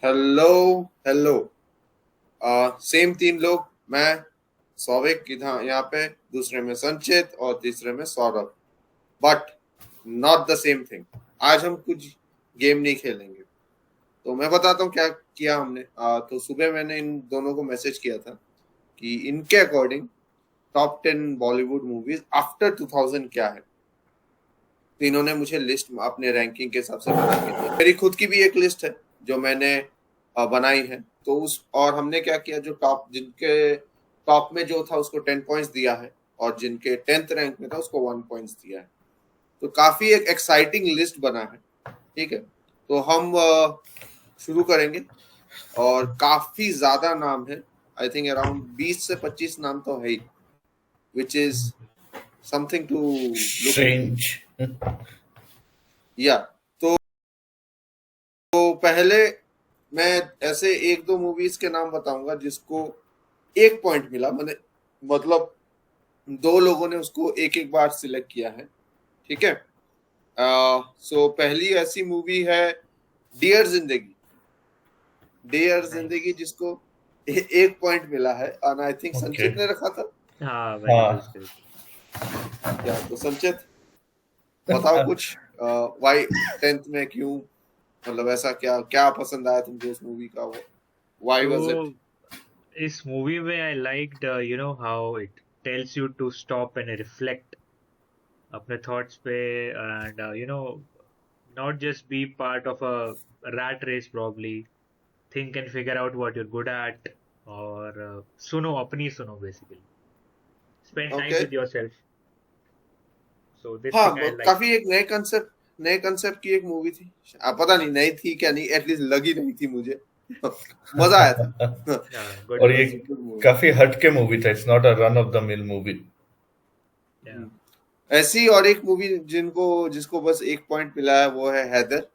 Hello hello. Same तीन लोग। मैं सौविक इधर यहाँ पे, दूसरे में संचित और तीसरे में Saurabh. But not the same thing. आज हम कुछ गेम नहीं खेलेंगे। तो मैं बताता हूँ क्या किया हमने। तो सुबह मैंने इन दोनों को मैसेज किया था कि इनके according top 10 Bollywood movies after 2000 क्या है। तो इन्होंने मुझे लिस्ट अपने रैंकिंग के हिसाब से बना के दिया। मेरी खुद की भी एक लिस्ट है जो मैंने बनाई है। तो उस और हमने क्या किया, जो टॉप जिनके टॉप में जो था उसको 10 पॉइंट्स दिया है, और जिनके 10th रैंक में था उसको 1 पॉइंट्स दिया है। तो काफी एक एक्साइटिंग लिस्ट बना है। ठीक है, तो हम शुरू करेंगे। और काफी ज्यादा नाम है। आई थिंक अराउंड 20 से 25 नाम तो है ही, which is something to look into. Strange. या तो पहले मैं ऐसे एक दो मूवीज के नाम बताऊंगा जिसको 1 पॉइंट मिला। मैंने मतलब दो लोगों ने उसको एक एक बार सिलेक्ट किया है। ठीक है। सो पहली ऐसी मूवी है dear Zindagi. Dear nice. Zindagi जिसको 1 पॉइंट मिला है, और आई थिंक संचित Okay. ने रखा था। हाँ, मैंने हाँ, चूज करी थी। या तो संचित बताओ कुछ। वाई 10th में क्यों, मतलब ऐसा क्या क्या पसंद आया तुमको उस मूवी का, वो वाई वाज इट? तो इस मूवी में I liked how it tells you to stop and reflect अपने थॉट्स पे, and not just be part of a rat race probably, think and figure out what your good at, और सुनो, अपनी सुनो, basically spend time okay. With yourself. So this thing I हाँ, like. काफी एक नए कंसेप्ट की एक मूवी थी। पता नहीं नई थी क्या, नहीं एटलीस्ट लगी नहीं थी मुझे। मजा आया था। गुड और इट ये वाज अ गुड मूवी। काफी हटके मूवी था. It's not a run of the mill movie. Movie. ऐसी और एक मूवी जिनको जिसको बस 1 पॉइंट मिला है वो है Haider.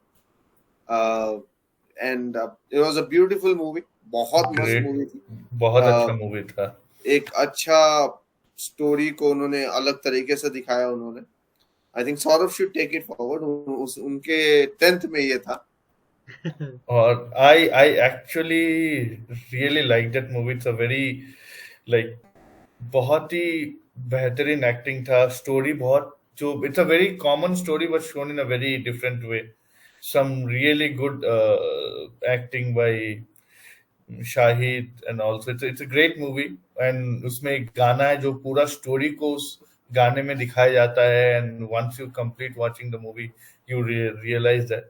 And it was a beautiful movie. बहुत मस्त ग्रेट. मूवी थी। बहुत अच्छा uh, मूवी था. एक अच्छा स्टोरी को उन्होंने अलग तरीके से दिखाया उन्होंने। I think Saurabh should take it forward. उनके 10th में ये था। और I actually really like that movie. It's a very like बहुत ही बेहतरीन एक्टिंग था. स्टोरी बहुत जो it's a very common story but shown in a very different way. Some really good acting by Shahid and also it's a great movie. And उसमें एक गाना है जो पूरा स्टोरी को उस गाने में दिखाया जाता है. And once you complete watching the movie you realise that.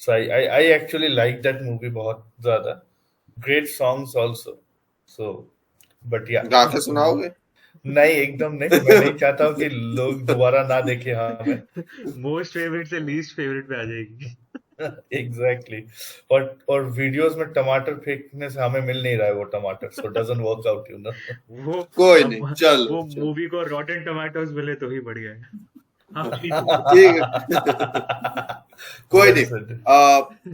So I actually like that movie बहुत ज्यादा. Great songs also. So but या गा के सुनाओगे? नहीं, एकदम नहीं. मैं नहीं चाहता हूँ कि लोग दोबारा ना देखें हमें. मोस्ट फेवरेट से लीस्ट फेवरेट पे आ जाएगी। एग्जैक्टली. और वीडियोस में टमाटर फेंकने से हमें मिल नहीं रहा है वो टमाटर. सो doesn't work out you know. वो कोई हम नहीं, चलो वो चलो। मूवी को रॉटन टमाटोज मिले तो ही बढ़िया है। हाँ, प्लीज। ठीक है। कोई वेल नहीं। सेड.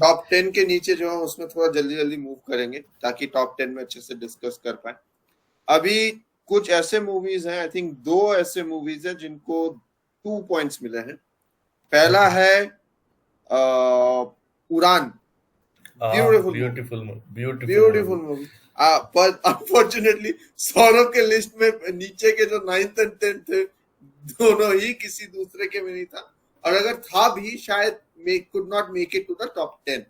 टॉप 10 के नीचे जो है उसमें थोड़ा जल्दी जल्दी मूव करेंगे ताकि टॉप 10 में अच्छे से डिस्कस कर पाए। अभी कुछ ऐसे मूवीज हैं, आई थिंक दो ऐसे मूवीज हैं जिनको 2 पॉइंट्स मिले हैं। पहला है उड़ान। Beautiful movie. Beautiful beautiful beautiful movie. Movie. पर अनफॉर्चुनेटली सौरभ के लिस्ट में नीचे के जो 9th एंड 10th थे, दोनों ही किसी दूसरे के में नहीं था। और अगर था भी शायद could not make it to the top 10।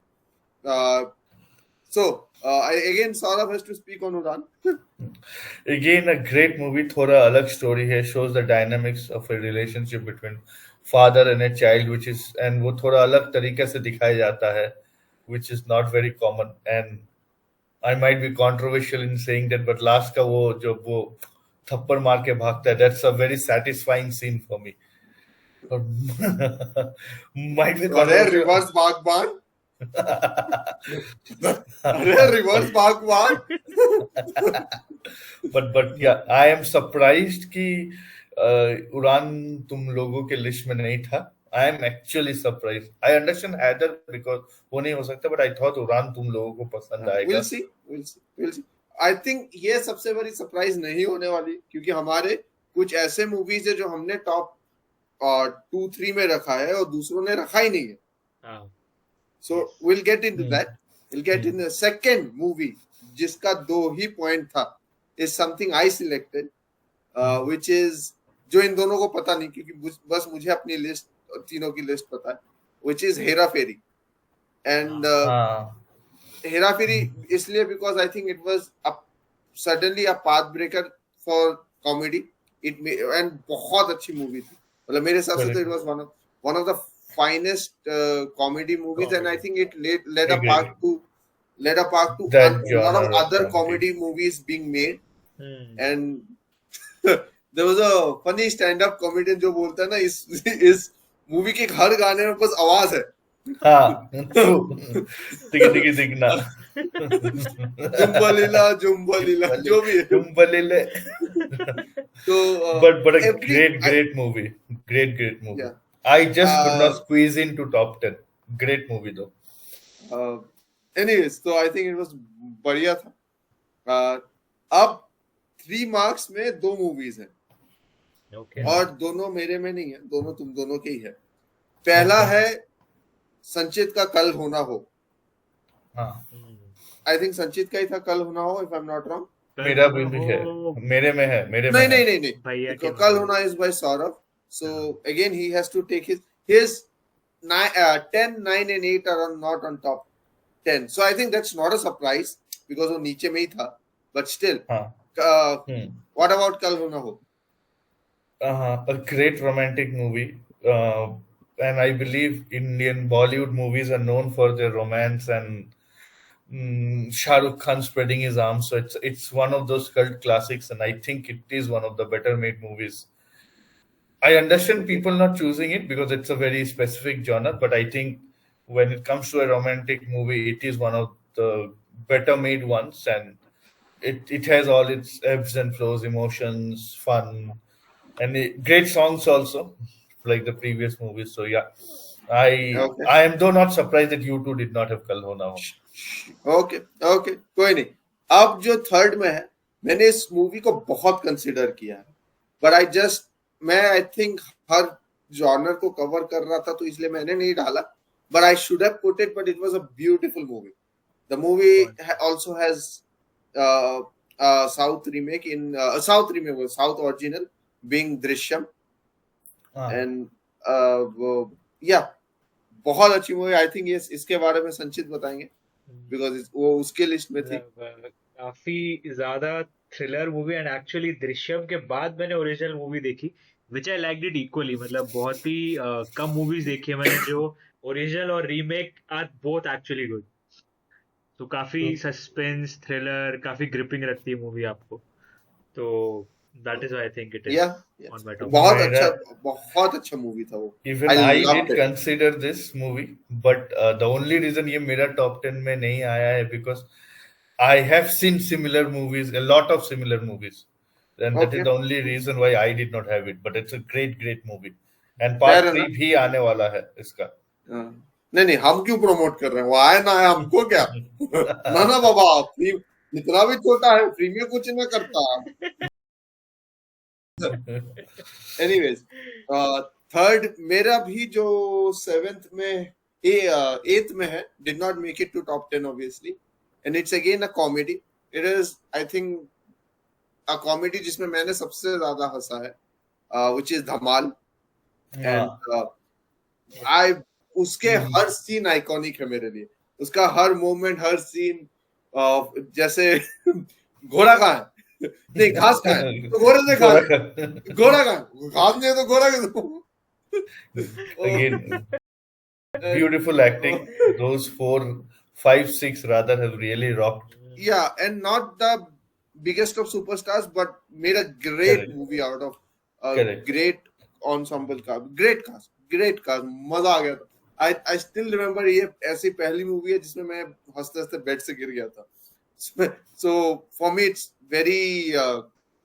So again Saurabh has to speak on Udaan. Again, a great movie. थोड़ा अलग story है. Shows the dynamics of a relationship between father and a child, which is and वो थोड़ा अलग तरीके से दिखाया जाता है, which is not very common. And I might be controversial in saying that, but last का वो जो वो थप्पड़ मार के भागता है, that's a very satisfying scene for me. Might be अरे controversial. रिवर्स बागबान। अरे रिवर्स बागबान। but yeah, I am surprised कि उड़ान तुम लोगों के लिस्ट में नहीं था. I am actually surprised. I understand Haider because वो नहीं हो सकता, but I thought उड़ान तुम लोगों को पसंद विल आएगा. See will see will see. I think ये सबसे बड़ी सरप्राइज नहीं होने वाली, क्योंकि हमारे कुछ ऐसे मूवीज है जो हमने टॉप 2 3 में रखा है और दूसरों ने रखा ही नहीं है। हाँ, so yes. Will get into that. We'll get in the second movie जिसका 2 ही पॉइंट था is something I selected, which is जो इन दोनों को पता नहीं क्योंकि बस मुझे अपनी लिस्ट तीनों की लिस्ट पता है, which is Hera Pheri. And Hera फेरी इसलिए because I think it was suddenly a path breaker for comedy. And बहुत अच्छी मूवी थी, मतलब मेरे हिसाब से तो it was one of the finest comedy movies, and I think it led a path to a lot of other comedy movies being made. And there was a funny stand-up comedian जो बोलता है ना इस movie के हर गाने में बस आवाज है. हाँ, टिकी दिखना, जुम्बलीला जो भी है, जुम्बलीले. तो but a great movie. Yeah. I just could not squeeze into top 10. Great movie though. Anyways, so I think it was बढ़िया था. अब 3 marks में 2 movies हैं. Okay. और दोनों मेरे में नहीं है, दोनों तुम दोनों के ही है. पहला है संचित का कल होना हो. I think संचित का ही था कल होना हो, if I'm not wrong. मेरा भी है, मेरे में है. नहीं. कल होना is by Saurav. So again he has to take his 10, 9 and 8 are not on top 10. So I think that's not a surprise because वो नीचे में ही था. But still, what about कल होना हो? A great romantic movie. And I believe Indian Bollywood movies are known for their romance and Shah Rukh Khan spreading his arms. So it's one of those cult classics, and I think it is one of the better made movies. I understand people not choosing it because it's a very specific genre, but I think when it comes to a romantic movie, it is one of the better made ones, and it has all its ebbs and flows, emotions, fun, and great songs also, like the previous movies. So yeah, I am though not surprised that you two did not have Kal Ho Na Ho. Okay, कोई नहीं. अब जो third में है, मैंने इस movie को बहुत कंसिडर किया है, but मैं आई थिंक हर जॉनर को कवर कर रहा था तो इसलिए मैंने नहीं डाला, but I should have put it, but it was a beautiful movie. The movie also has South original being Drishyam. And yeah, बहुत अच्छी मूवी. आई थिंक ये इसके बारे में संचित बताएंगे बिकॉज वो उसके लिस्ट में थी. काफी ज्यादा thriller movie, and actually Drishyam के बाद मैंने ओरिजिनल मूवी देखी विच आई लाइक्ड इट इक्वली. मतलब बहुत ही कम मूवीज देखी है मैंने जो ओरिजिनल और remake are both actually good. तो काफी सस्पेंस थ्रिलर, काफी ग्रिपिंग रखती है मूवी आपको. तो that is why I think it is on my top. बहुत अच्छा मूवी था वो. Even I did consider this movie, but the only reason ये मेरा top 10 में नहीं आया है because I have seen similar movies, a lot of similar movies, and that is the only reason why I did not have it. But it's a great movie, and part 3 भी आने वाला है इसका. नहीं हम क्यों प्रमोट कर रहे हैं? वो आए ना आए हमको क्या? ना बाबा, इतना भी छोटा है, फ्री में कुछ ना करता. Anyways, थर्ड मेरा भी जो 7th में 8th में है, did not make it to top 10 obviously, and it's again a comedy. It is, I think, a comedy जिसमें मैंने सबसे ज्यादा हंसा है, which is धमाल. And उसके हर सीन आइकॉनिक है मेरे लिए. उसका हर मोमेंट, हर सीन, जैसे घोड़ा कहाँ है? नहीं, घास कहाँ है? तो घोड़े से घोड़ा कहाँ? घास नहीं है तो घोड़ा के. Again, beautiful acting. Those 4, 5, 6 rather have really rocked. Yeah, and not the biggest of superstars, but made a great movie out of a great ensemble cast. Great cast. मजा आ गया था. I still remember ये ऐसी पहली movie है जिसमें मैं हंसते बेड से गिर गया था. So for me it's very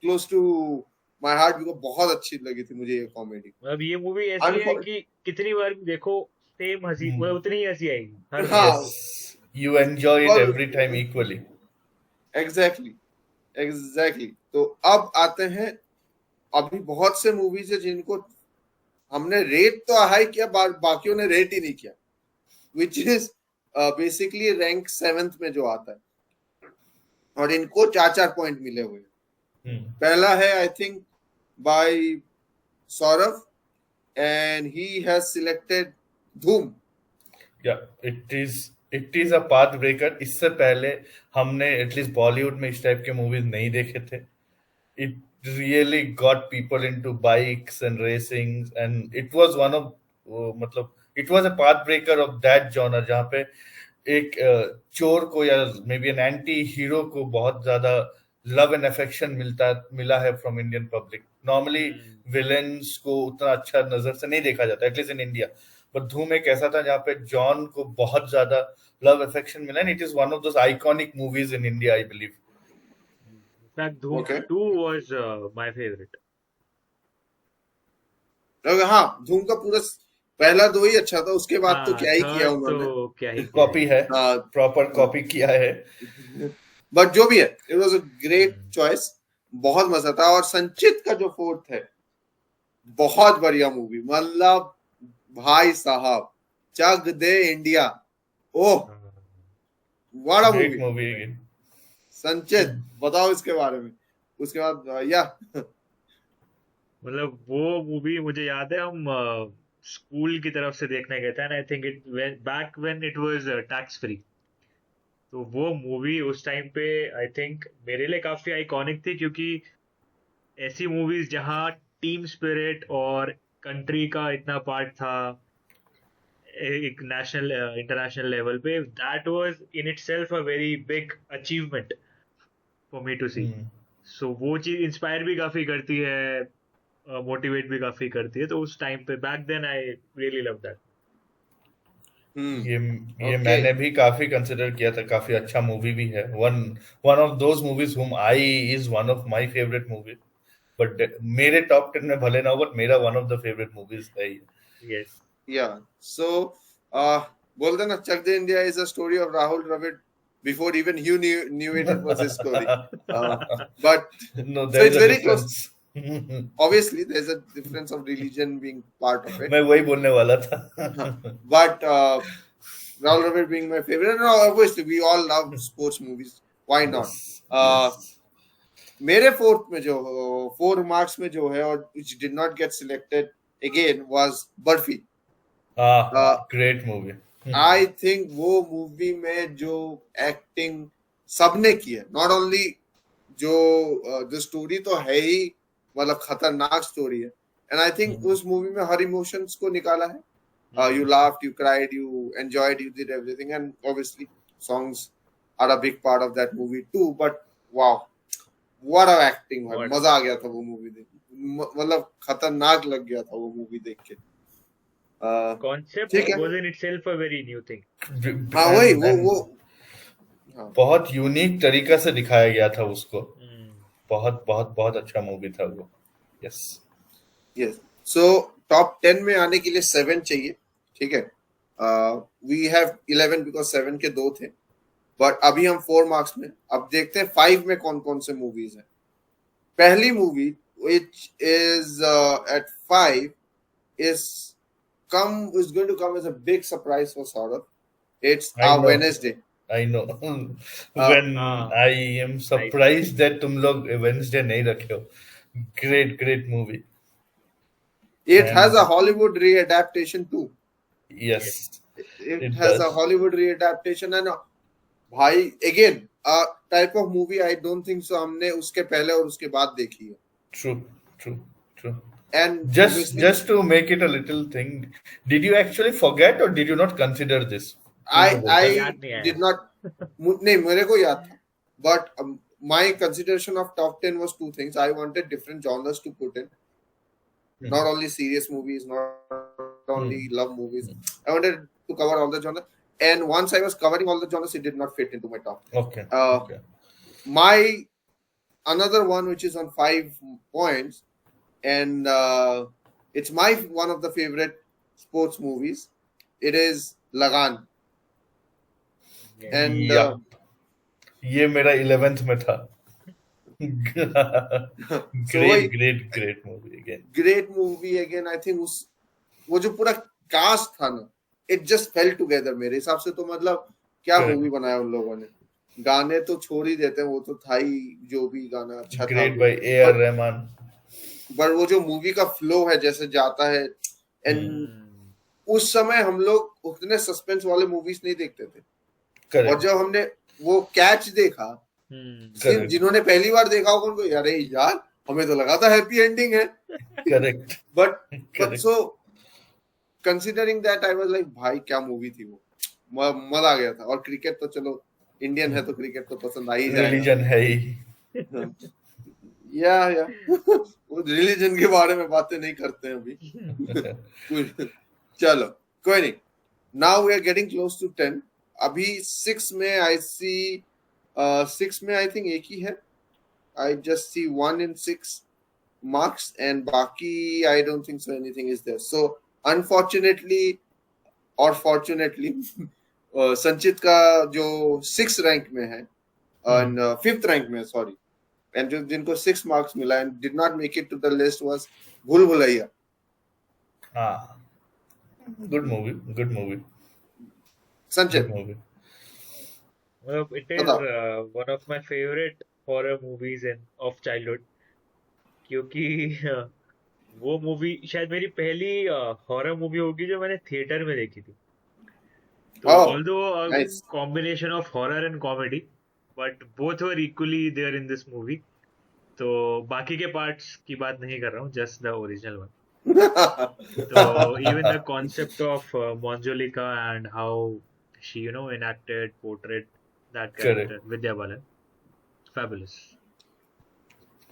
close to my heart because बहुत अच्छी लगी थी मुझे ये कॉमेडी. अब ये मूवी ऐसी है कि कितनी बार देखो सेम हंसी, उतनी ही हंसी आएगी. You enjoy it every time equally. Exactly. तो अब आते हैं, अभी बहुत से मूवीज है जिनको हमने रेट तो हाई किया, बाकियों ने रेट ही नहीं किया, which is basically rank 7th में जो आता है, और इनको 4-4 पॉइंट मिले हुए हैं। पहला है I think by Saurabh, and he has selected धूम। या it is a path breaker. इससे पहले हमने एटलीस्ट बॉलीवुड में इस टाइप के मूवीज नहीं देखे थे। It really got people into bikes and racing, and it was one of, मतलब it was a path breaker of that genre, जहाँ पे एक चोर को या maybe an anti hero को बहुत ज्यादा लव एंड अफेक्शन मिला है from Indian public. Normally villains को उतना अच्छा नजर से नहीं देखा जाता, एटलीस्ट इन इंडिया। बट धूम एक ऐसा था जहाँ पे जॉन को बहुत ज्यादा लव अफेक्शन मिला, and it is one of those iconic movies in India, I believe. In fact, Dhoom Okay. 2 was my favorite. हाँ, धूम का पूरा पहला 2 ही अच्छा था, उसके बाद तो हाँ, क्या ही किया third उन्होंने। तो क्या ही किया कॉपी है, हाँ, प्रॉपर कॉपी किया है। बट जो भी है, it was a great choice, बहुत मजा था। और संचित का जो फोर्थ है, बहुत बढ़िया मूवी, मतलब भाई साहब, Chak De India, oh what a great movie. Movie again. Sanchit, बताओ इसके बारे में। उसके बाद या मतलब वो मूवी मुझे याद है, हम स्कूल की तरफ से देखने गए थे, and I think it back when it was tax free. तो वो मूवी उस टाइम पे आई थिंक मेरे लिए काफी आइकॉनिक थी, क्योंकि ऐसी मूवीज जहाँ टीम स्पिरिट और कंट्री का इतना पार्ट था एक नेशनल इंटरनेशनल लेवल पे, that was in itself a very big achievement for me to see. So वो चीज इंस्पायर भी काफी करती है, मोटिवेट भी काफी करती है। तो उस टाइम पे back then I really love that. ये ओके। मैंने भी काफी कंसिडर किया था, काफी अच्छा मूवी भी है। One one of those movies whom I is one of my favourite movies. But मेरे टॉप 10 में भले ना हो, बट मेरा one of the favourite movies है ये। यस। या सो बोलते ना, Chak De India is a story of Rahul Dravid before even you knew it was his story. But No, so there it's is a very close. difference. Obviously there's a difference of religion being part of it. मैं वही बोलने वाला था। But Rahul Dravid being my favorite, and obviously we all love sports movies. Why not? Yes. मेरे fourth में जो 4 marks में जो है, और which did not get selected again, was barfi. Great movie. I think वो मूवी में जो एक्टिंग सबने की है, नॉट ओनली जो स्टोरी तो है ही, मतलब खतरनाक स्टोरी है, एंड आई थिंक उस मूवी में हर इमोशंस को निकाला है। You laughed, you cried, you enjoyed, you did everything, and obviously songs are a big part of that movie too. But wow, what a acting! मजा आ गया था वो मूवी देख, मतलब खतरनाक लग गया था वो मूवी देख के। Concept was in itself a very new thing. हाँ वही वो बहुत यूनिक तरीका से दिखाया गया था उसको। बहुत बहुत बहुत अच्छा मूवी था वो। Yes yes. सो टॉप 10 में आने के लिए 7 चाहिए, ठीक है। वी हैव 11 बिकॉज 7 के 2 थे, बट अभी हम 4 मार्क्स में। अब देखते हैं 5 में कौन कौन से मूवीज हैं। पहली movie which is at 5 is going to come as a big surprise for Saurabh. It's Wednesday. I know. When I am surprised that तुम लोग Wednesday नहीं रखे हो। Great movie. It has a Hollywood readaptation too. Yes. It has a Hollywood readaptation, and भाई again a type of movie I don't think so हमने उसके पहले और उसके बाद देखी है। True. And just to make it a little thing, did you actually forget or did you not consider this? I did not. नहीं, मेरे को याद था, but my consideration of top 10 was 2 things. I wanted different genres to put in, not only serious movies, not only love movies. I wanted to cover all the genres, and once I was covering all the genres, it did not fit into my top. Okay. My another one which is on 5 points, and it's my one of the favorite sports movies. It is Lagan. And ये मेरा 11th में था। Great movie again. Great movie again. I think वो जो पूरा cast था ना, it just fail together मेरे हिसाब से। तो मतलब क्या Correct. मूवी बनाया उन लोगों ने। गाने तो छोड़ ही देते हैं, वो तो था ही, जो भी गाना अच्छा था Great वो। by A.R. पर Rahman. वो जो मूवी का फ्लो है जैसे जाता है, एंड उस समय हम लोग उतने सस्पेंस वाले मूवीज नहीं देखते थे। और Correct. जब हमने वो कैच देखा, Correct. जिन्होंने पहली बार देखा होगा उनको अरे यार हमें तो लगा था हैप्पी एंडिंग है, Correct. But Correct. So considering that I was like भाई क्या मूवी थी वो, मजा आ गया था। और क्रिकेट तो चलो इंडियन है तो क्रिकेट तो पसंद आ ही जाएगा। Religion है ही. या वो रिलीजन के बारे में बातें नहीं करते हैं अभी। चलो कोई नहीं। Now we are getting close to 10। अभी 6 में आई सी 6 में आई थिंक एक ही है। I just see 1 in 6 marks and बाकी I don't think so anything is there. So unfortunately और fortunately संचित का जो 6 रैंक में है and 5th रैंक में सॉरी, एंड जो जिनको 6 मार्क्स मिला and did not make it to the list was Bhool Bhulaiyaa. हाँ. Good movie. Good movie. संचित Good movie. Well, it is बताओ। one of my favorite horror movies of childhood, क्योंकि वो movie शायद मेरी पहली हॉरर मूवी होगी जो मैंने थिएटर में देखी थी। तो Oh, although a nice. combination of horror and comedy, but both were equally there in this movie. तो बाकी के पार्ट्स की बात नहीं कर रहा हूँ, just the original one. So even the concept of Manjulika and how she, enacted, portrayed that character, Vidya Balan, fabulous.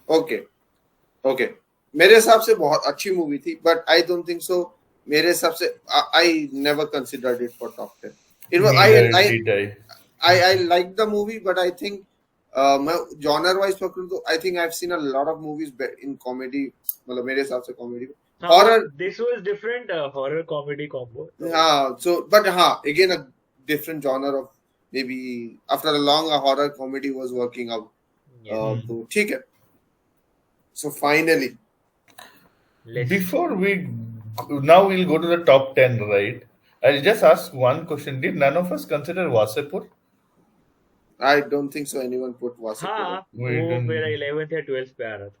Okay okay, मेरे हिसाब से बहुत अच्छी मूवी थी, but I don't think so. मेरे हिसाब से I never considered it for top 10। It was I like the movie, but I think मैं जॉनर वाइज पकड़ूं तो I think I have seen a lot of movies in comedy, मतलब मेरे हिसाब से comedy horror. This was different horror comedy combo. हाँ, so but हाँ again a different genre of maybe after a long a horror comedy was working out. तो ठीक है। So finally, Before now we'll go to the top 10, right? I'll just ask one question. Did none of us consider Wasipur? I don't think so anyone put Wasipur. हाँ, वो मेरा 11th या 12th पे आ रहा था।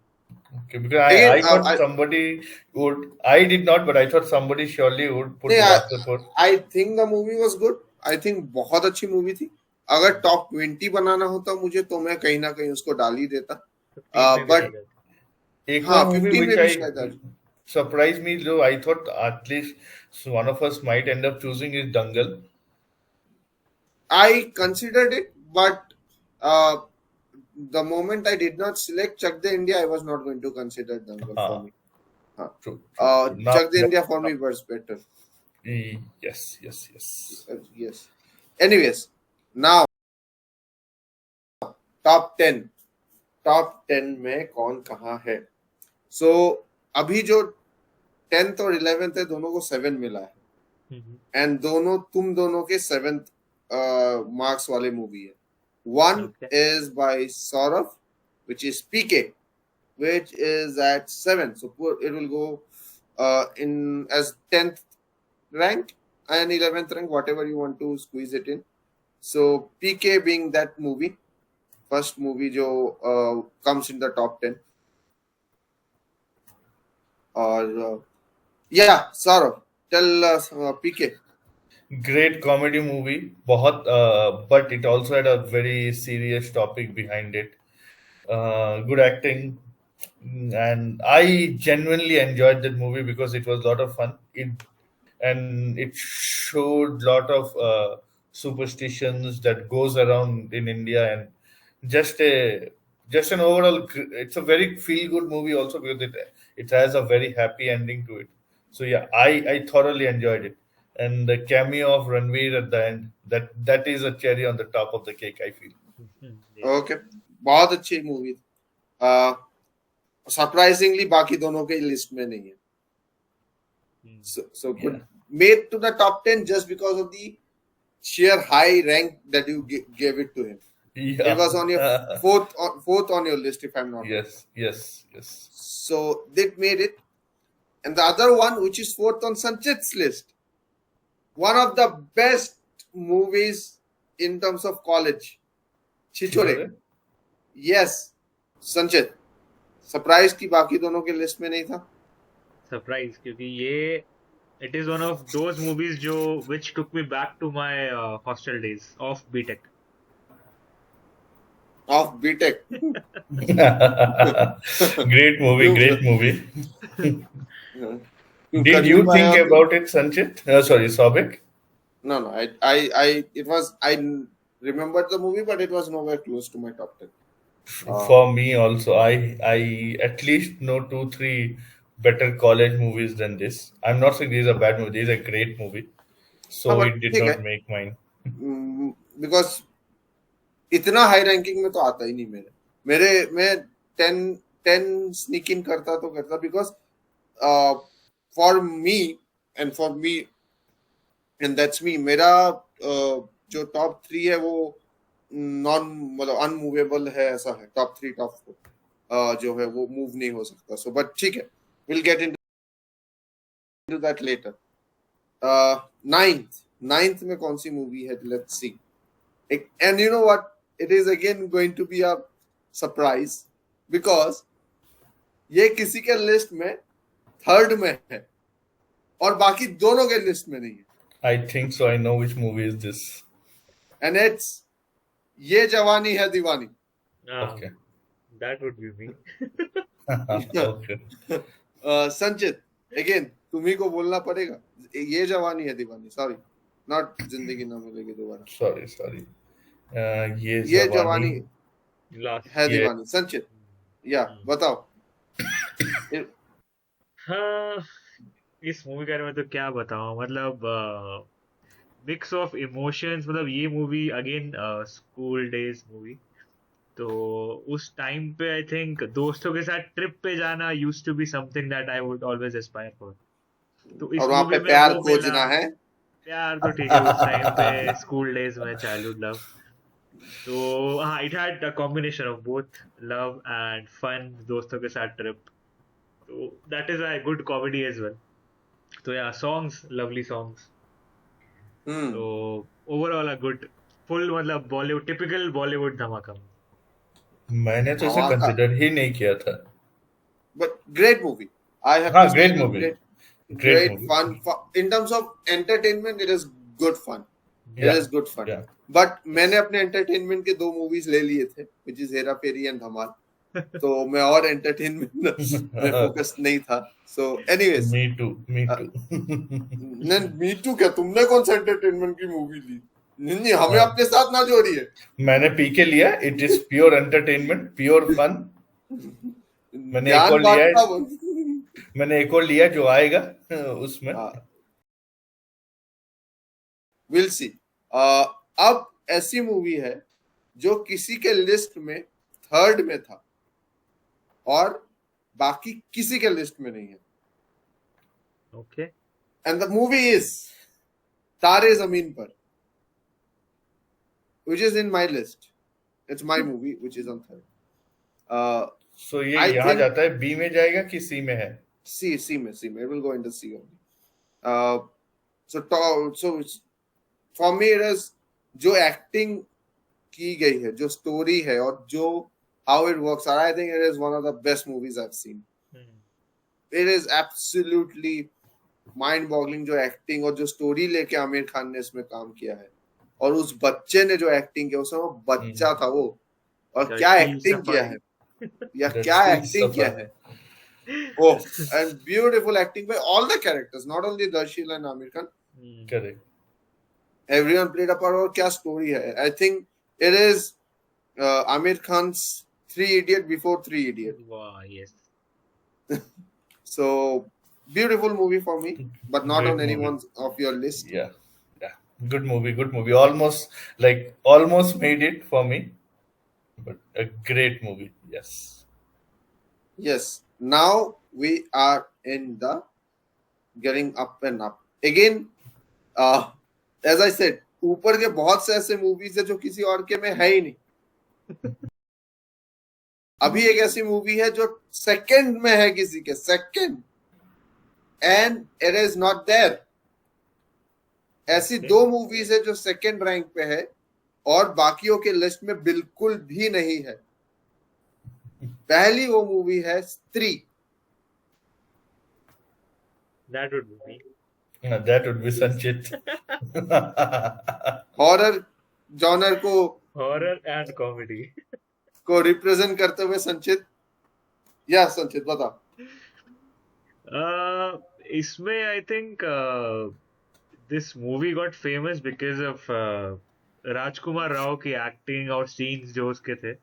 Okay, because I thought somebody would. I did not, but I thought somebody surely would put Wasipur. I think the movie was good. I think बहुत अच्छी movie थी। अगर टॉप 20 बनाना होता मुझे तो मैं कहीं ना कहीं उसको डाल ही देता। But एक movie which I surprised me, though I thought at least one of us might end up choosing is Dangal. I considered it, but the moment I did not select Chak De India, I was not going to consider Dangal for me. True. Chak De India for me was better. Yes. Yes. Anyways, now top 10 में कौन कहाँ है? So अभी जो 10th और 11th है दोनों को 7 मिला है, एंड तुम दोनों के 7th मार्क्स वाले मूवी है। One is by Saurav, which is PK, which is at 7. So it will go in as 10th rank and 11th rank, whatever you want to squeeze it in. So PK being that movie, first movie जो comes in the top 10. Or yeah, Saurav, tell us PK. Great comedy movie, बहुत but it also had a very serious topic behind it. Good acting, and I genuinely enjoyed that movie because it was a lot of fun. It showed lot of superstitions that goes around in India, and just an overall. It's a very feel good movie also because it has a very happy ending to it. So yeah, I thoroughly enjoyed it. And the cameo of Ranveer at the end, that is a cherry on the top of the cake, I feel. Okay, बहुत अच्छी movie. Surprisingly बाकी दोनों के list में नहीं है। So good, made to the top 10 just because of the sheer high rank that you gave it to him. Yeah. It was on your fourth on your list, if I'm not wrong. Yes. So that made it. And the other one, which is fourth on Sanchit's list, one of the best movies in terms of college. Chhichhore. Chhichhore? Yes, संचित. Surprise की बाकी दोनों के list में नहीं था. Surprise, क्योंकि ये it is one of those movies जो which took me back to my hostel days of BTech. Of BTech. Great movie, You- great movie. you Did you continue think my- about it, Sanchit? Sorry, Soubek? No. I remembered the movie, but it was nowhere close to my top 10. For me also, I at least know 2-3 better college movies than this. I'm not saying this is a bad movie. This is a great movie. So हाँ, but it did ठीक not है. make mine. Because इतना high ranking में तो आता ही नहीं मैं 10 sneak इन करता तो करता because for me and that's me मेरा जो टॉप 3 है वो मतलब अनमूवेबल है, ऐसा है. टॉप 3 टॉप 4 जो है वो मूव नहीं हो सकता. सो बट ठीक है, will get into that later. Ninth में कौन सी मूवी है, let's see. And you know what? It is again going to be a surprise because ये किसी के लिस्ट में थर्ड में है और बाकी दोनों के लिस्ट में नहीं है. I think so. I know which movie is this. And it's ये जवानी है दीवानी. Okay. That would be me. Okay. संचित, again तुम्ही को बोलना पड़ेगा. ये जवानी है दीवानी. Sorry, not जिंदगी ना मिलेगी दोबारा. Sorry. ये ये जवानी Last. है ये- दीवानी. संचित, या बताओ. हाँ, इस मूवी के बारे में तो क्या बताऊं, मतलब मिक्स ऑफ इमोशंस. मतलब ये movie again school days movie. तो उस टाइम पे आई थिंक दोस्तों के साथ ट्रिप पे जाना used to be something that I would always aspire for. तो इस और वहां मूवी पे में प्यार वो मिला. खोजना है. प्यार तो ठीक है, उस टाइम पे स्कूल डेज में चाइल्डहुड लव. तो हाँ, it had a combination of both love and fun. दोस्तों के साथ ट्रिप, तो that is a good comedy as well. तो या सॉन्ग्स, लवली सॉन्ग्स. तो ओवरऑल अ गुड फुल, मतलब बॉलीवुड, टिपिकल बॉलीवुड धमाका. मैंने तो इसे धमाका. कंसिडर ही नहीं किया था. But great movie. I have हाँ, to say great that movie. Great great movie. fun. In terms of entertainment, it is good fun. Yeah. It is good fun. Yeah. But मैंने अपने entertainment के 2 movies ले लिए थे, which is Hera Pheri and धमाल. तो मैं और entertainment में focus नहीं था. So, anyways, Me too. Me too क्या? तुमने कौन सा entertainment की movie ली? नहीं, हमें अपने साथ ना जोड़िए. मैंने पी के लिया. It is pure entertainment, pure fun. मैंने एक ज्ञान और लिया है. बांटना मैंने एक और लिया जो आएगा उसमें. Will see. अब ऐसी मूवी है जो किसी के लिस्ट में थर्ड में था और बाकी किसी के लिस्ट में नहीं है. Okay. And the movie is तारे जमीन पर, which is in my list. It's my movie which is on third. सो ये I यहाँ think- जाता है, बी में जाएगा कि सी में है? C में. It will go into C only. So for me it is जो एक्टिंग की गई है, जो स्टोरी है और जो how it works. I think it is one of the best movies I've seen. It is absolutely mind-boggling जो acting और जो स्टोरी लेके आमिर खान ने इसमें काम किया है. और उस बच्चे ने जो एक्टिंग किया, उसमें वो बच्चा था वो, और क्या दर्शील एक्टिंग किया है, या दर्शील क्या एक्टिंग किया सफर. है. Oh, and beautiful acting by all the characters, not only Darshil and Amir Khan. Correct. Everyone played a part. और क्या स्टोरी है. I think it is Amir Khan's Three Idiot before Three Idiot. Wow, yes. So beautiful movie for me, but not Great on movie. anyone's of your list. Yeah. Good movie. Almost made it for me, but a great movie. Yes. Yes. Now we are in the getting up and up again. As I said, ऊपर के बहुत से ऐसे movies है जो किसी और के में है ही नहीं. अभी एक ऐसी मूवी है जो सेकंड में है किसी के, second, and it is not there. ऐसी Okay. 2 मूवीज है जो सेकंड रैंक पे है और बाकियों के लिस्ट में बिल्कुल भी नहीं है। पहली वो मूवी है स्त्री। That would be me. That would be Sanchit. Horror genre Horror and comedy. को रिप्रेजेंट करते हुए संचित, या संचित बता। इसमें I think this movie got famous because of राजकुमार राव की एक्टिंग और सीन्स जो उसके थे.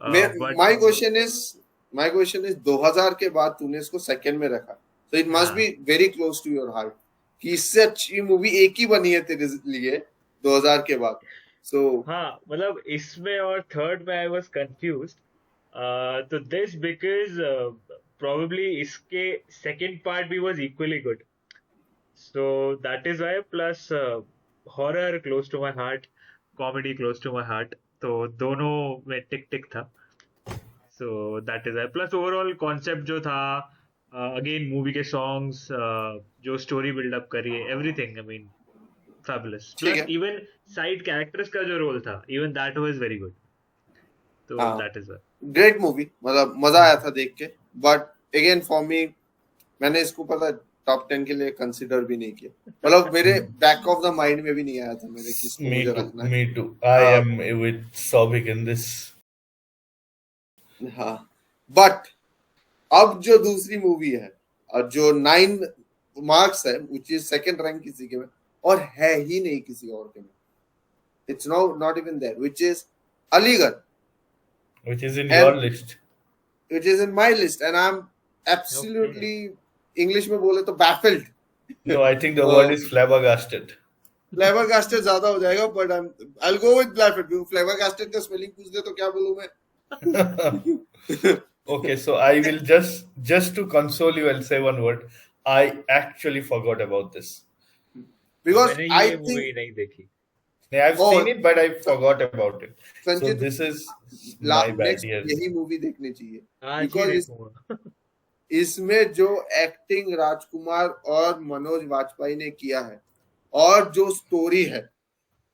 But माय क्वेश्चन इज 2000 के बाद तूने इसको सेकंड में रखा, तो इट मस्ट हाँ. Be very close to your heart कि इससे अच्छी मूवी एक ही बनी है तेरे लिए 2000 के बाद। सो हाँ, मतलब इसमें और थर्ड में आई वाज कंफ्यूज्ड. तो दिस बिकॉज probably इसके सेकंड पार्ट भी was equally good. So that is why, plus horror close to my heart, comedy close to my heart. तो दोनों में टिक टिक था. So that is why. Plus overall concept जो था, again movie के songs, जो story build up करी है, everything. I mean, fabulous. ठीक Plus है। even side characters का जो role था, even that was very good. तो हाँ, that is why. Great movie, मतलब मजा आया था देख के। बट अगेन फॉर मी, मैंने इसको पता टॉप 10 के लिए कंसीडर भी नहीं किया, मतलब मेरे बैक ऑफ द माइंड में भी नहीं आया था मेरे कि इसको Me मुझे too. रखना है। Me too. I am with Souvik in this. हाँ, बट अब जो दूसरी मूवी है और जो 9 मार्क्स है, which is सेकंड रैंक किसी के में और है ही नहीं किसी और के में, it's not even there, which is Aligarh, Which is in And- your list. which is in my list, and I'm absolutely English में बोले तो baffled. No, I think the word is flabbergasted. फ्लेबरगास्टेड ज्यादा हो जाएगा, but I'll go with baffled. फ्लेबरगास्टेड का spelling पूछ दे तो क्या बोलूं मैं? Okay, so I will just to console you, I'll say one word. I actually forgot about this. Because मैंने I ये think movie नहीं देखी. I've Oh. seen it, but I forgot about it. So संचित this is my bad. Next Yes. यही movie देखनी चाहिए, आज ही Because देखूंगा. इसमें जो एक्टिंग राजकुमार और मनोज वाजपेयी ने किया है और जो स्टोरी है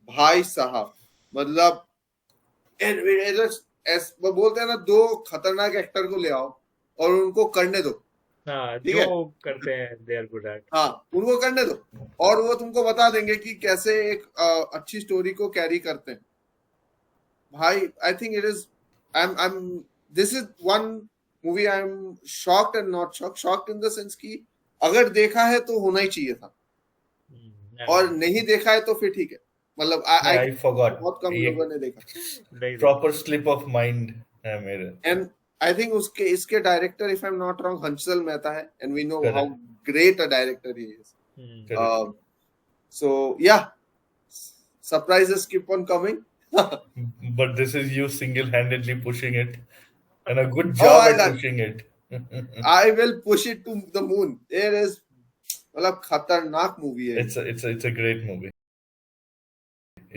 भाई साहब, मतलब वो बोलते हैं ना, 2 खतरनाक एक्टर को ले आओ और उनको करने दो। हाँ, ठीक है। जो करते हैं they are good at. हाँ, उनको करने दो और वो तुमको बता देंगे कि कैसे एक अच्छी स्टोरी को कैरी करते हैं। भाई I think it is I am this is one movie I am shocked and not shocked in the sense कि अगर देखा है तो होना ही चाहिए था, और नहीं देखा है तो फिर ठीक है, मतलब I forgot. बहुत कम ये लोगों ने देखा। नहीं proper slip of mind है मेरे. एंड आई थिंक इसके director, if I am not wrong, Hansal Mehta है, and we know Correct. How great a director he is. देखा. Correct. So yeah, surprises keep on coming. But this is you single-handedly pushing it, and a good Oh, job I at done. pushing it. I will push it to the moon. It is मतलब खतरनाक movie है। It's a great movie.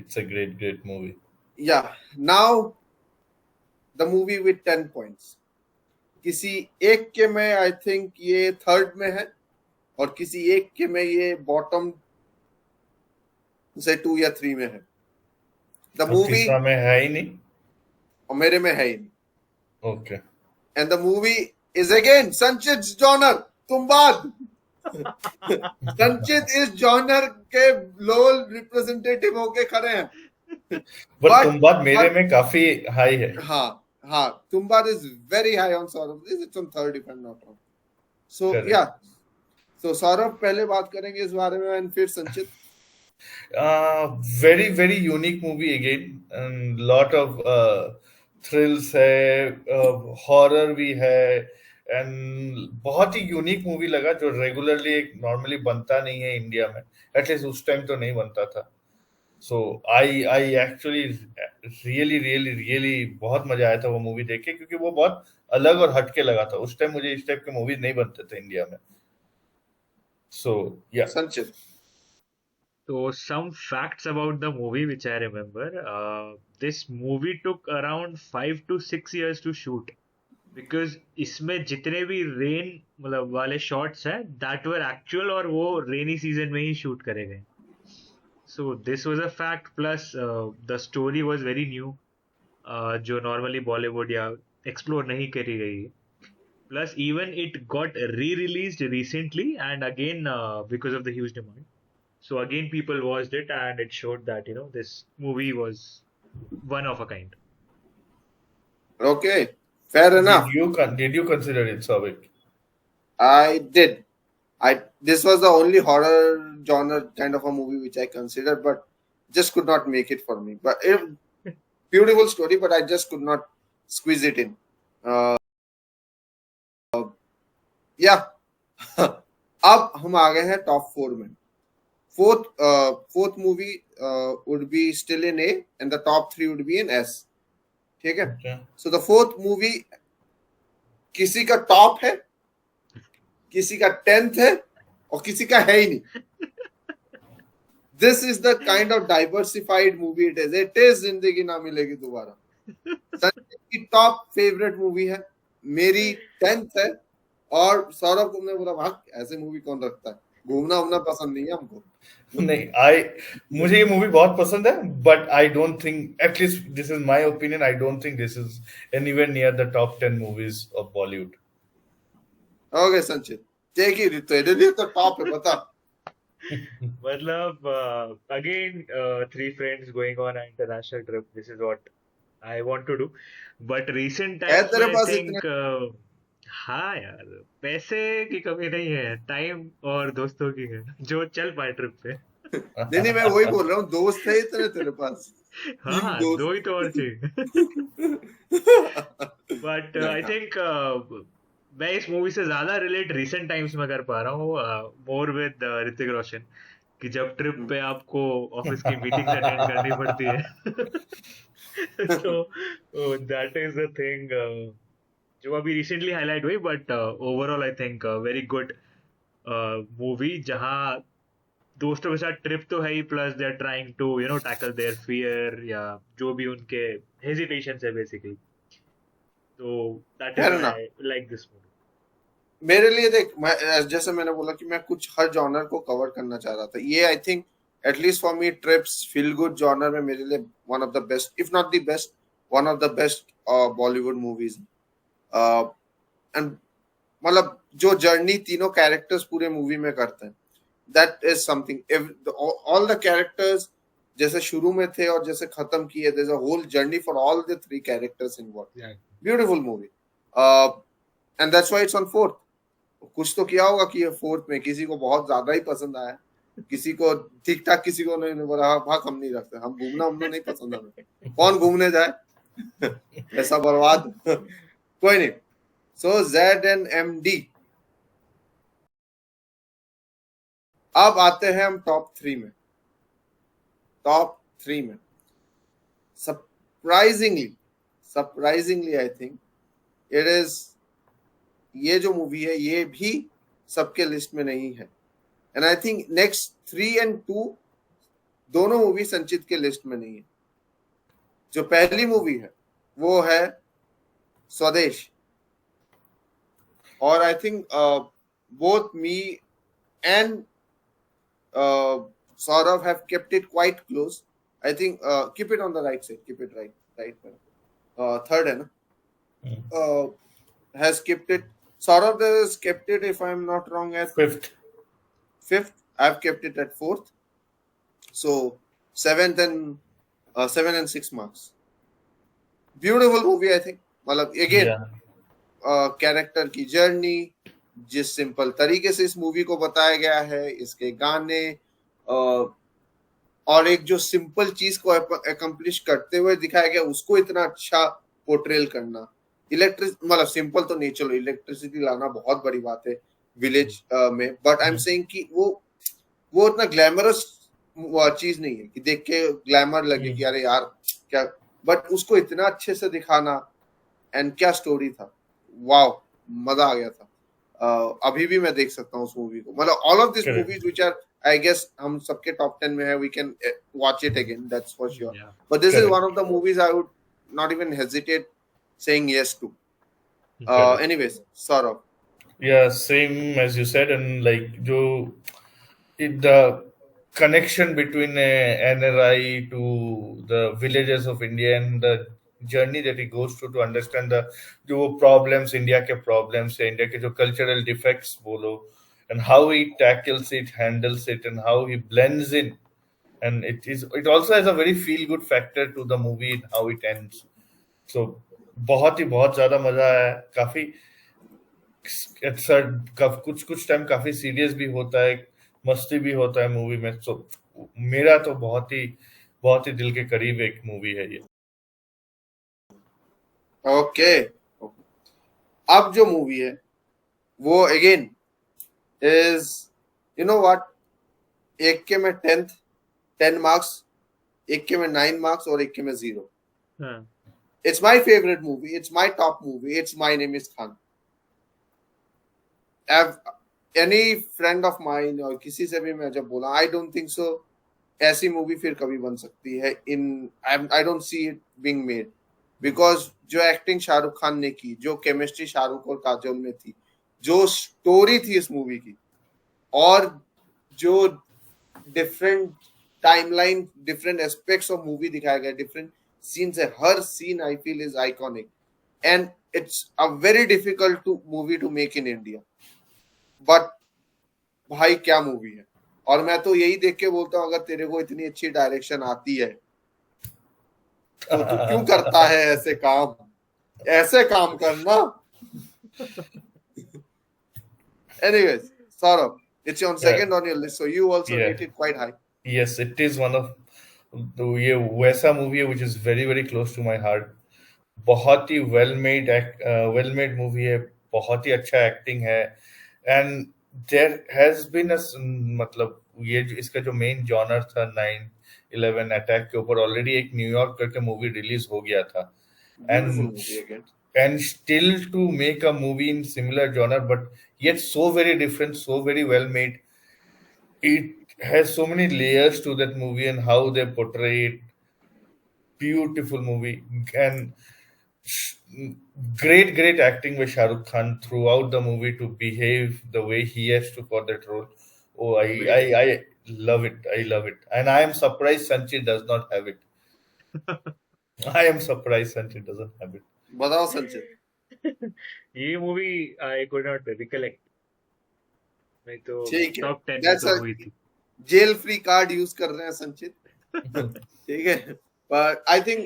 It's a great movie. Yeah, now the movie with 10 points. किसी एक के में आई think ये third में है और किसी एक के में ये बॉटम से 2 या 3 में है। द और मूवी तीसरा में है ही नहीं. और मेरे में है ही नहीं। Okay. And the movie is again संचित जॉनर तुम्बाद। संचित इस जॉनर के लोल रिप्रेजेंटेटिव होके खड़े हैं। But तुम्बाद मेरे में काफी हाई है. हाँ, Tumbbad is very high on Saurabh, it's on third if I am not wrong. So Correct. Yeah, तो सौरभ पहले बात करेंगे इस बारे में एंड फिर संचित। Very unique movie again, and lot of thrills है, horror भी है, and बहुत ही यूनिक मूवी लगा जो रेगुलरली एक नॉर्मली बनता नहीं है इंडिया में, एटलीस्ट उस टाइम तो नहीं बनता था. सो आई एक्चुअली रियली बहुत मजा आया था वो मूवी देख के, क्योंकि वो बहुत अलग और हटके लगा था. उस टाइम मुझे इस टाइप के मूवी नहीं बनते थे इंडिया में. सो या संचित, So some facts about the movie which I remember. This movie took around 5 to 6 years to shoot because इसमें जितने भी रेन मतलब वाले शॉट्स हैं that were actual और वो रेनी सीजन में ही शूट करे गए. So this was a fact. Plus, the story was very new, जो normally Bollywood या explore नहीं करी गई है. Plus, even it got re-released recently, and again because of the huge demand. So again, people watched it, and it showed that this movie was one of a kind. Okay, fair enough. Did you consider it, Savik? I did. This was the only horror genre kind of a movie which I considered, but just could not make it for me. But beautiful story, but I just could not squeeze it in. Yeah. अब हम आ गए हैं top 4 में. Fourth movie would be still in A, and the top 3 would be in S. ठीक है. Okay. So the fourth movie किसी का top है, किसी का 10th है, और किसी का है ही नहीं. This is the kind of diversified movie it is. It is जिंदगी ना मिलेगी दोबारा. संजय की टॉप फेवरेट मूवी है, मेरी 10th है, और सौरभ को बोला भाग ऐसे मूवी कौन रखता है, घूमना उमना पसंद नहीं है हमको. नहीं, मुझे ये मूवी बहुत पसंद है, but I don't think, at least this is my opinion, I don't think this is anywhere near the top 10 movies of Bollywood. Okay संचित, टेक इट. तेरे लिए तो टॉप है, बता. मतलब again, 3 friends going on an international trip. This is what I want to do. But recent है times तेरे में I पास think इतना? हाँ यार, पैसे की कमी नहीं है, टाइम और दोस्तों की है, जो चल पाए ट्रिप पे. नहीं, मैं वही बोल रहा हूँ, दोस्त है इतने तेरे पास. हाँ, दोस्त. 2 ही तो और चाहिए. बट आई थिंक मैं इस मूवी से ज्यादा रिलेट रिसेंट टाइम्स में कर पा रहा हूँ, मोर विद ऋतिक रोशन, कि जब ट्रिप पे आपको ऑफिस की मीटिंग्स अटेंड करनी पड़ती है. तो दैट इज द थिंग जो अभी रिसेंटली हाईलाइट हुई. बट overall I think very good movie, जहाँ दोस्तों के साथ ट्रिप तो है ही, plus they are trying to tackle their fear या जो भी उनके हेजिटेशन है बेसिकली. तो that is Fair why enough. I like this movie. मेरे लिए देख, जैसे मैंने बोला कि मैं कुछ हर जॉनर को कवर करना चाह रहा था. ये I think at least for me trips feel good genre में मेरे लिए one of the best, if not the best, one of the best Bollywood movies. And मतलब जो जर्नी तीनों कैरेक्टर्स पूरे मूवी में करते हैं, that is something. All the characters जैसे शुरू में थे और जैसे खत्म किए, there is a whole journey for all the 3 characters involve. Beautiful movie, and that's why it's on 4th. कुछ तो किया होगा कि ये 4th में किसी को बहुत ज्यादा ही पसंद आया, किसी को ठीक ठाक, किसी को नहीं बोला भाग हम नहीं रखते, हम घूमना उमना नहीं पसंद हमें, कौन घूमने जाए. ऐसा बर्बाद. कोई नहीं. सो ZNMD. अब आते हैं हम टॉप 3 में. टॉप 3 में surprisingly I think it is, ये जो मूवी है ये भी सबके लिस्ट में नहीं है. And I think next 3 and 2 दोनों मूवी संचित के लिस्ट में नहीं है. जो पहली मूवी है वो है स्वदेश, और I think both me and Saurav have kept it quite close. I think keep it on the right side, keep it right. Third है ना? Has kept it. Saurav has kept it, if I'm not wrong, at 5th. I've kept it at 4th. So 7th and 7 and 6 marks. Beautiful movie, I think. मतलब again, character की journey, जिस simple तरीके से इस movie को बताया गया है, इसके गाने, और एक जो सिंपल चीज को अकम्प्लिश करते हुए दिखाया गया, उसको इतना अच्छा पोर्ट्रेल करना. मतलब सिंपल तो नहीं, चलो इलेक्ट्रिसिटी लाना बहुत बड़ी बात है विलेज में, बट आई एम सेइंग कि वो इतना ग्लैमरस चीज नहीं है कि देख के ग्लैमर लगे कि अरे यार क्या, बट उसको इतना अच्छे से दिखाना. एंड क्या स्टोरी था, वाव, मजा आ गया था. अभी भी मैं देख सकता हूँ उस मूवी को. मतलब all of this movies which are, I guess हम सबके टॉप 10 में है, we can watch it again, that's for sure. But this is one of the movies I would not even hesitate saying yes to. Anyways, Saurav. Yeah, same as you said, and like the connection between NRI to the villages of India and the journey that he goes through to understand the जो problems India के problems है India के जो cultural defects बोलो and how he tackles it, handles it, and how he blends in. And it also has a very feel good factor to the movie and how it ends. So बहुत ज्यादा मजा आया काफी कुछ कुछ time काफी serious भी होता है मस्ती भी होता है मूवी में तो मेरा तो बहुत ही दिल के करीब एक मूवी है ये ओके अब जो मूवी है वो again is you know what एक के में 10 मार्क्स एक के में 9 मार्क्स और एक के में 0 it's my favourite movie it's my top movie it's my name is Khan any friend of mine और किसी से भी मैं जब बोला आई डोंट थिंक सो ऐसी मूवी फिर कभी बन सकती है इन I don't see it being made because जो एक्टिंग शाहरुख खान ने की जो केमिस्ट्री शाहरुख और काजोल में थी जो स्टोरी थी इस मूवी की और जो different timeline different aspects of movie दिखाया गया डिफरेंट सीन्स है हर scene I feel is iconic and it's a very difficult to movie to make in India but भाई क्या मूवी है और मैं तो यही देख के बोलता हूँ अगर तेरे को इतनी अच्छी डायरेक्शन आती है तो तू क्यों करता है ऐसे काम करना anyways Saurabh it's on second on your list so you also rate it quite high yes it is one of ये वैसा मूवी है which is very very close to my heart बहुत ही well made मूवी है बहुत ही अच्छा acting है and there has been मतलब ये इसका जो मेन जॉनर था 9/11 अटैक के ऊपर ऑलरेडी एक न्यूयॉर्क करके मूवी रिलीज हो गया था and still to make a movie in similar genre but yet so very different so very well made it has so many layers to that movie and how they portray it beautiful movie and great acting by Shah Rukh Khan throughout the movie to behave the way he has to for that role. Oh, I love it. I love it. And I am surprised Sanchit does not have it. I am surprised Sanchit doesn't have it. बताओ संचित ये movie I could not recollect नहीं तो ठीक है top 10 में तो हुई थी जेल फ्री कार्ड यूज कर रहे हैं संचित ठीक है but I think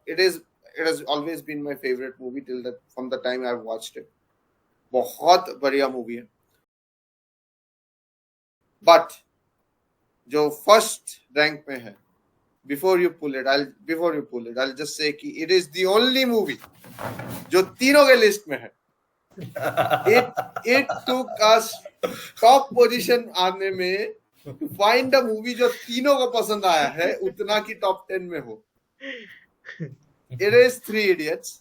it has always been my favorite movie from the time I've watched it बहुत बढ़िया मूवी है but जो फर्स्ट रैंक में है before you pull it I'll just say कि it is the only movie जो तीनों के लिस्ट में है it took us top position आने में to find a movie जो तीनों को पसंद आया है उतना की टॉप 10 में हो it is Three Idiots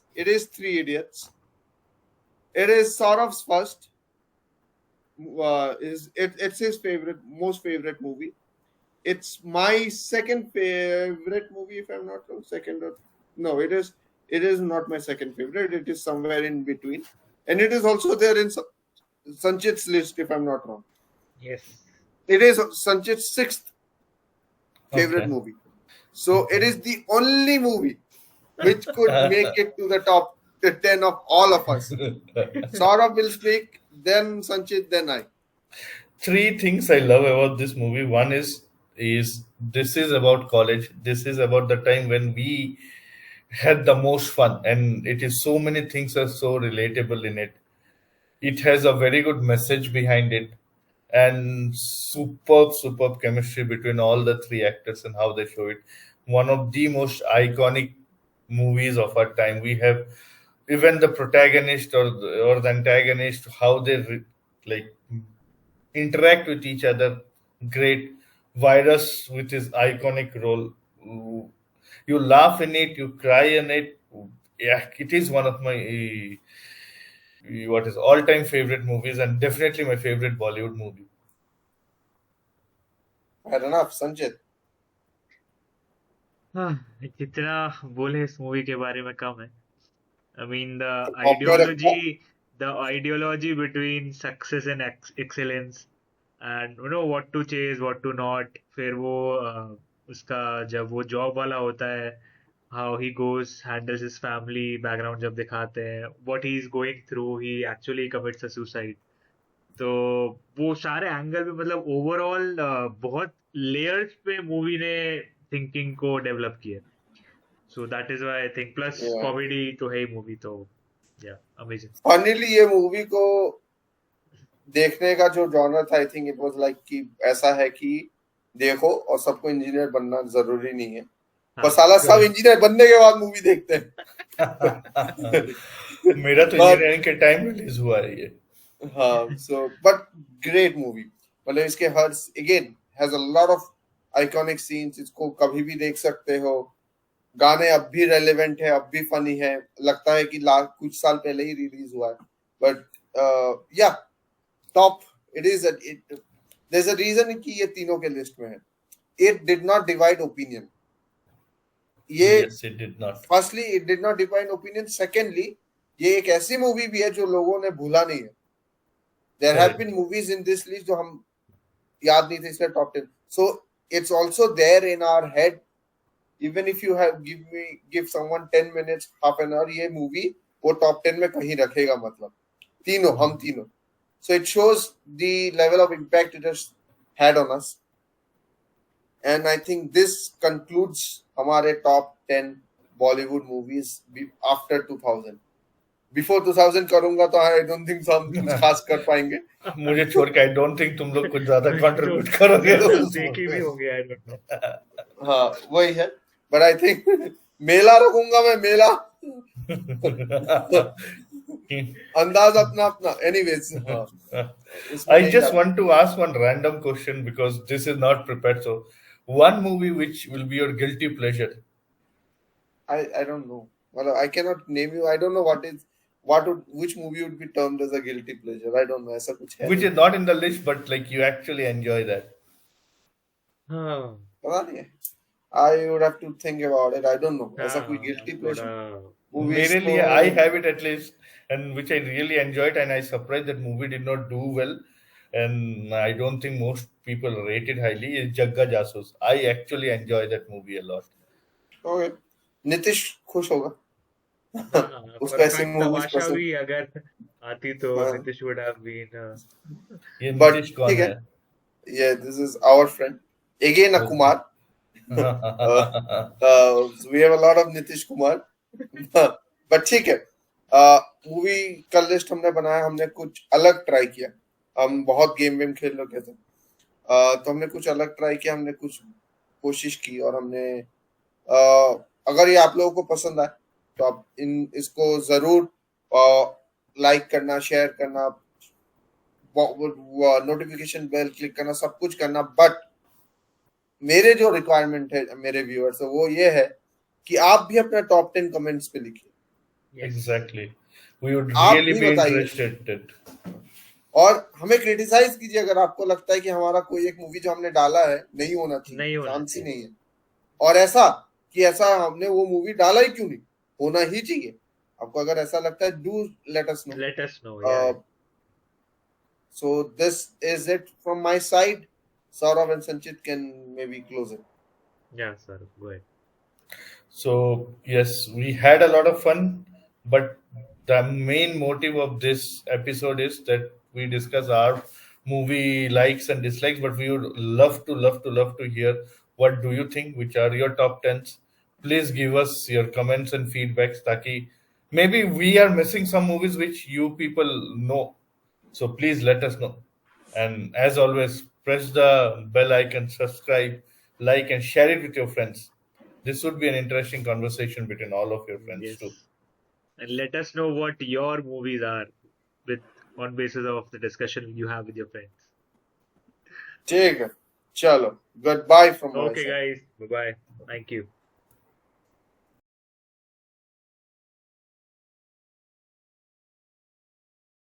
it is Saurav's first it's his most favorite movie it's my second favorite movie if I'm not wrong it is not my second favorite it is somewhere in between and it is also there in Sanchit's list if I'm not wrong yes it is Sanchit's sixth favorite movie so it is the only movie which could make it to the top 10 of all of us Saurabh will speak then Sanchit then I three things I love about this movie one is this is about college this is about the time when we had the most fun and it is so many things are so relatable in it has a very good message behind it and superb chemistry between all the three actors and how they show it one of the most iconic movies of our time we have even the protagonist or the antagonist how they like interact with each other great Virus with his iconic role you laugh in it you cry in it yeah it is one of my what is all-time favorite movies and definitely my favorite Bollywood movie fair enough Sanchit जितना बोले इस movie के बारे में कम है I mean the ideology between success and excellence and you know what to chase what to not. फिर वो उसका जब वो जॉब वाला होता है, how he goes handles his family background जब दिखाते हैं, what he is going through, he actually commits a suicide. तो वो सारे एंगल पे मतलब ओवरऑल बहुत लेयर्स पे मूवी ने थिंकिंग को डेवलप किया. So that is why I think, plus Yeah. Comedy तो है ही मूवी, तो या अमेजिंग. फनीली ये मूवी को देखने का जो जॉनर था, I think it was like कि ऐसा है कि देखो और सबको इंजीनियर बनना जरूरी नहीं है, पर हाँ, साला सब इंजीनियर बनने के बाद मूवी देखते हैं. मेरा तो इंजीनियरिंग के टाइम रिलीज हुआ है ये. हाँ, सो बट ग्रेट मूवी. मतलब इसके her again has a lot of iconic scenes. इसको कभी भी देख सकते हो. गाने अब भी रेलेवेंट है, अब भी फनी है. लगता है कि कुछ साल पहले ही रिलीज हुआ है. बट या top it is. It there is a reason कि ये तीनों के लिस्ट में है. It did not divide opinion. ये Yes, it did not. Firstly it did not divide opinion. Secondly ये एक ऐसी मूवी भी है जो लोगों ने भूला नहीं है. There have Correct. Been movies in this list जो हम याद नहीं थे, इसलिए top 10. So it's also there in our head. Even if you have give someone 10 minutes, half an hour, ये मूवी वो टॉप 10 में कहीं रखेगा. मतलब तीनों, हम तीनों. So it shows the level of impact it has had on us. And I think this concludes हमारे top 10 Bollywood movies after 2000. Before 2000 करूंगा तो I don't think हम कुछ खास कर पाएंगे. मुझे छोड़ के आई डोंट थिंक तुम लोग कुछ ज्यादा कंट्रीब्यूट करोगे. देखे भी होंगे, आई डोंट नो. हाँ, वही है. But I think मेला रखूंगा मैं, मेला. अंदाज अपना अपना. Anyways, हाँ. I just want to ask one random question because this is not prepared. So, one movie which will be your guilty pleasure. I don't know. Well, I cannot name you. I don't know which movie would be termed as a guilty pleasure. I don't know. ऐसा कुछ है. Which is not in the list, but like you actually enjoy that. हाँ, पता नहीं है. I would have to think about it. I don't know. ऐसा कोई guilty pleasure. Movies मेरे लिए को- I have it at least, and which I really enjoyed, and I surprised that movie did not do well, and I don't think most people rate it highly. Is Jagga Jasus. I actually enjoy that movie a lot. Okay. Nitish खुश होगा. हाँ, उसको ऐसे Perfect movies तमाशा पसंद. भी अगर आती तो हाँ. नितिश would have been ये But नीतीश कौन ठीक है. है? Yeah, this is our friend. Again, a Kumar. So we have a lot of Nitish Kumar. But ठीक है. मूवी का लिस्ट हमने बनाया. हमने कुछ अलग ट्राई किया. हम बहुत गेम खेल रहे थे. तो हमने कुछ अलग ट्राई किया. हमने कुछ कोशिश की और हमने अगर ये आप लोगों को पसंद आए तो आप इसको जरूर लाइक करना, शेयर करना, नोटिफिकेशन बेल क्लिक करना, सब कुछ करना. बट मेरे जो रिक्वायरमेंट है मेरे व्यूअर्स से वो ये है कि आप भी अपना टॉप 10 कमेंट्स पे लिखिए. Exactly. We would आप really भी be बताइए. interested. और हमें क्रिटिसाइज कीजिए अगर आपको लगता है कि हमारा कोई एक मूवी जो हमने डाला है नहीं होना नहीं चाहिए, होना चांस ही चाहिए. नहीं है. और ऐसा हमने वो मूवी डाला ही क्यों नहीं, होना ही चाहिए. आपको अगर ऐसा लगता है, do let us know. Let us know. Yeah. So this is it from my side. Saurav and Sanchit can maybe close it. Yeah, sir. Go ahead. So, yes, we had a lot of fun, but the main motive of this episode is that we discuss our movie likes and dislikes, but we would love to hear what do you think, which are your top 10s. Please give us your comments and feedbacks, taki maybe we are missing some movies which you people know. So please let us know. And as always, press the bell icon, subscribe, like, and share it with your friends. This would be an interesting conversation between all of your friends Yes. too. And let us know what your movies are on basis of the discussion you have with your friends. ठीक है, चलो, goodbye from my Okay, side. guys. Bye-bye. Thank you.